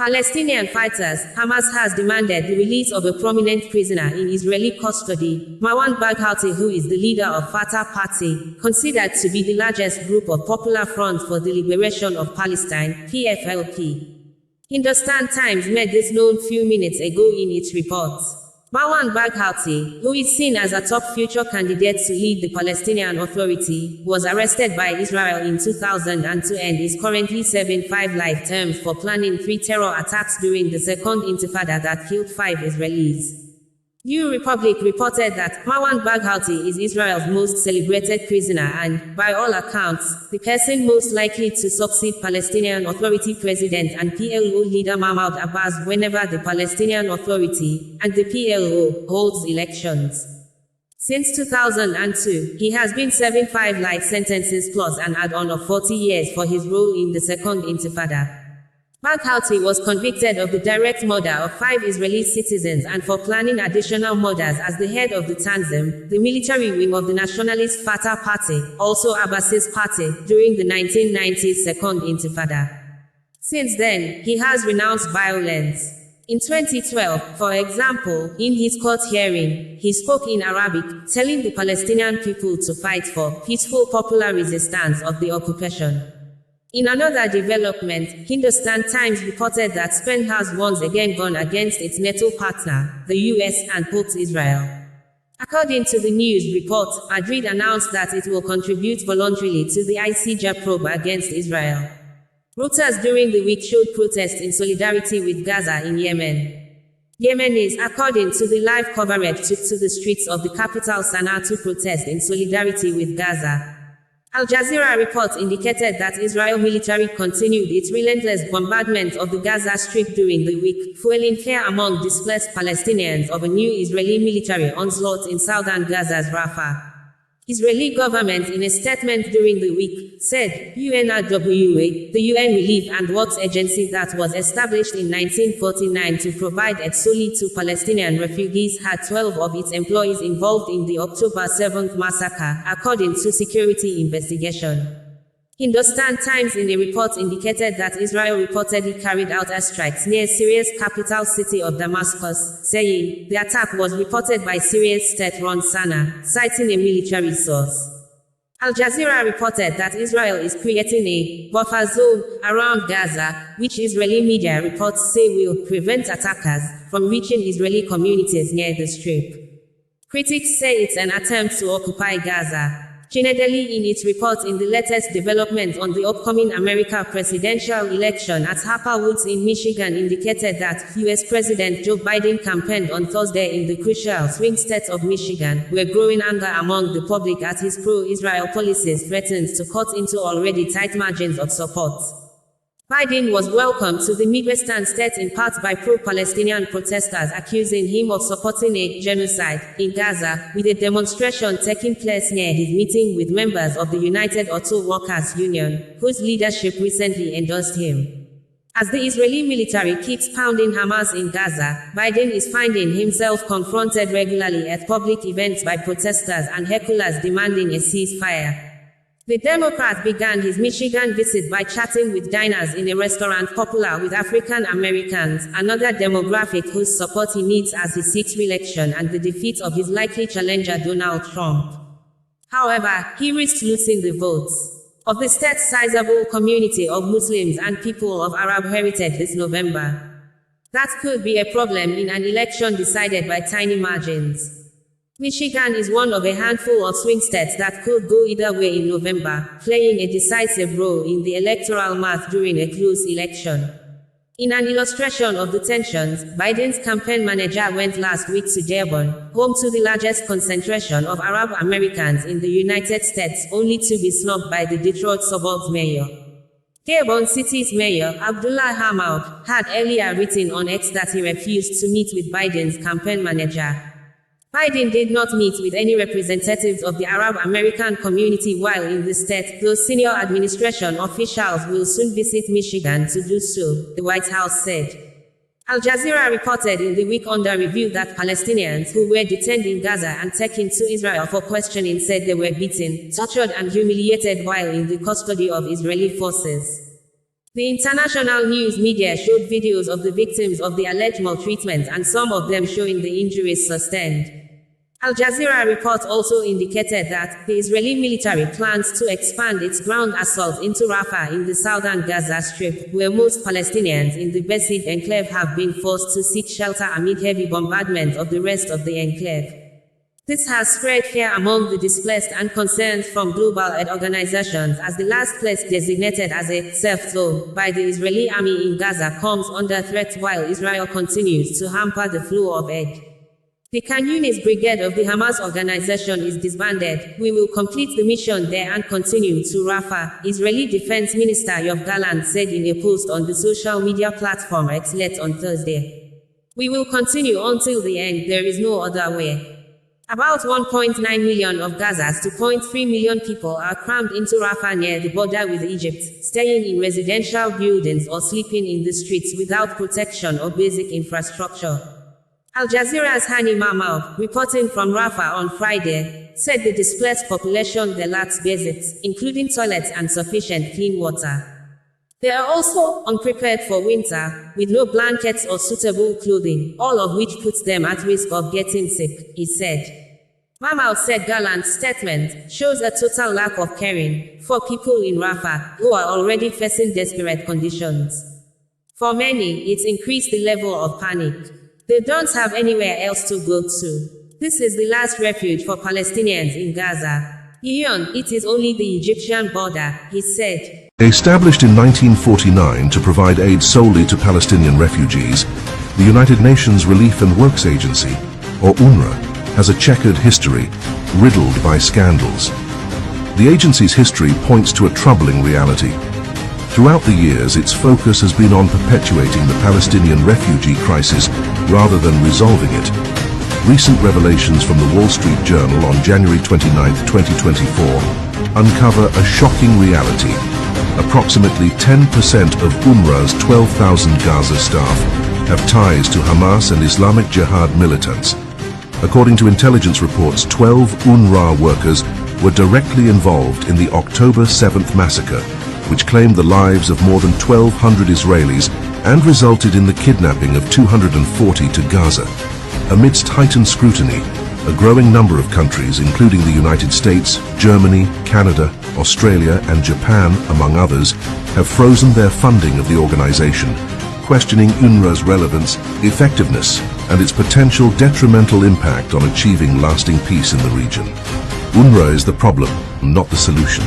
Palestinian fighters, Hamas has demanded the release of a prominent prisoner in Israeli custody, Marwan Barghouti, who is the leader of Fatah party, considered to be the largest group of Popular Front for the Liberation of Palestine, PFLP. Hindustan Times made this known few minutes ago in its report. Marwan Barghouti, who is seen as a top future candidate to lead the Palestinian Authority, was arrested by Israel in 2002 and is currently serving 5 life terms for planning 3 terror attacks during the Second Intifada that killed 5 Israelis. New Republic reported that Marwan Barghouti is Israel's most celebrated prisoner and, by all accounts, the person most likely to succeed Palestinian Authority President and PLO leader Mahmoud Abbas whenever the Palestinian Authority and the PLO holds elections. Since 2002, he has been serving 5 life sentences plus an add-on of 40 years for his role in the Second Intifada. Barghouti was convicted of the direct murder of 5 Israeli citizens and for planning additional murders as the head of the Tanzim, the military wing of the nationalist Fatah party, also Abbas's party, during the 1990s Second Intifada. Since then, he has renounced violence. In 2012, for example, in his court hearing, he spoke in Arabic, telling the Palestinian people to fight for peaceful popular resistance of the occupation. In another development, Hindustan Times reported that Spain has once again gone against its NATO partner, the US, and poked Israel. According to the news report, Madrid announced that it will contribute voluntarily to the ICJ probe against Israel. Reuters during the week showed protests in solidarity with Gaza in Yemen. Yemenis, according to the live coverage, took to the streets of the capital Sana'a to protest in solidarity with Gaza. Al Jazeera report indicated that Israel military continued its relentless bombardment of the Gaza Strip during the week, fueling fear among displaced Palestinians of a new Israeli military onslaught in southern Gaza's Rafah. Israeli government in a statement during the week said UNRWA, the UN Relief and Works Agency that was established in 1949 to provide aid solely to Palestinian refugees, had 12 of its employees involved in the October 7th massacre, according to security investigation. Hindustan Times in a report indicated that Israel reportedly carried out airstrikes near Syria's capital city of Damascus, saying, the attack was reported by Syria's state-run Sana'a, citing a military source. Al Jazeera reported that Israel is creating a buffer zone around Gaza, which Israeli media reports say will prevent attackers from reaching Israeli communities near the Strip. Critics say it's an attempt to occupy Gaza. Chinedeli, in its report in the latest development on the upcoming American presidential election at Harper Woods in Michigan, indicated that U.S. President Joe Biden campaigned on Thursday in the crucial swing state of Michigan, where growing anger among the public at his pro-Israel policies threatens to cut into already tight margins of support. Biden was welcomed to the Midwestern state in part by pro-Palestinian protesters accusing him of supporting a genocide in Gaza, with a demonstration taking place near his meeting with members of the United Auto Workers Union, whose leadership recently endorsed him. As the Israeli military keeps pounding Hamas in Gaza, Biden is finding himself confronted regularly at public events by protesters and hecklers demanding a ceasefire. The Democrat began his Michigan visit by chatting with diners in a restaurant popular with African Americans, another demographic whose support he needs as he seeks re-election and the defeat of his likely challenger Donald Trump. However, he risked losing the votes of the state's sizable community of Muslims and people of Arab heritage this November. That could be a problem in an election decided by tiny margins. Michigan is one of a handful of swing states that could go either way in November, playing a decisive role in the electoral math during a close election. In an illustration of the tensions, Biden's campaign manager went last week to Dearborn, home to the largest concentration of Arab Americans in the United States, only to be snubbed by the Detroit suburbs mayor. Dearborn City's mayor, Abdullah Hammoud, had earlier written on X that he refused to meet with Biden's campaign manager. Biden did not meet with any representatives of the Arab American community while in the state, though senior administration officials will soon visit Michigan to do so, the White House said. Al Jazeera reported in the week under review that Palestinians who were detained in Gaza and taken to Israel for questioning said they were beaten, tortured and humiliated while in the custody of Israeli forces. The international news media showed videos of the victims of the alleged maltreatment and some of them showing the injuries sustained. Al Jazeera report also indicated that the Israeli military plans to expand its ground assault into Rafah in the southern Gaza Strip, where most Palestinians in the besieged enclave have been forced to seek shelter amid heavy bombardment of the rest of the enclave. This has spread fear among the displaced and concerns from global aid organizations as the last place designated as a safe zone by the Israeli army in Gaza comes under threat while Israel continues to hamper the flow of aid. The Khan Yunis brigade of the Hamas organization is disbanded. We will complete the mission there and continue to Rafah, Israeli Defense Minister Yoav Gallant said in a post on the social media platform X late on Thursday. We will continue until the end, there is no other way. About 1.9 million of Gaza's 2.3 million people are crammed into Rafah near the border with Egypt, staying in residential buildings or sleeping in the streets without protection or basic infrastructure. Al Jazeera's Hani Mahmoud, reporting from Rafah on Friday, said the displaced population there lacks basics, including toilets and sufficient clean water. They are also unprepared for winter, with no blankets or suitable clothing, all of which puts them at risk of getting sick, he said. Mahmoud said Gallant's statement shows a total lack of caring for people in Rafah, who are already facing desperate conditions. For many, it's increased the level of panic. They don't have anywhere else to go to. This is the last refuge for Palestinians in Gaza. Beyond it is only the Egyptian border, he said. Established in 1949 to provide aid solely to Palestinian refugees, the United Nations Relief and Works Agency, or UNRWA, has a checkered history, riddled by scandals. The agency's history points to a troubling reality. Throughout the years, its focus has been on perpetuating the Palestinian refugee crisis rather than resolving it. Recent revelations from the Wall Street Journal on January 29, 2024, uncover a shocking reality. Approximately 10% of UNRWA's 12,000 Gaza staff have ties to Hamas and Islamic Jihad militants. According to intelligence reports, 12 UNRWA workers were directly involved in the October 7th massacre, which claimed the lives of more than 1,200 Israelis and resulted in the kidnapping of 240 to Gaza. Amidst heightened scrutiny, a growing number of countries, including the United States, Germany, Canada, Australia, and Japan, among others, have frozen their funding of the organization, questioning UNRWA's relevance, effectiveness, and its potential detrimental impact on achieving lasting peace in the region. UNRWA is the problem, not the solution.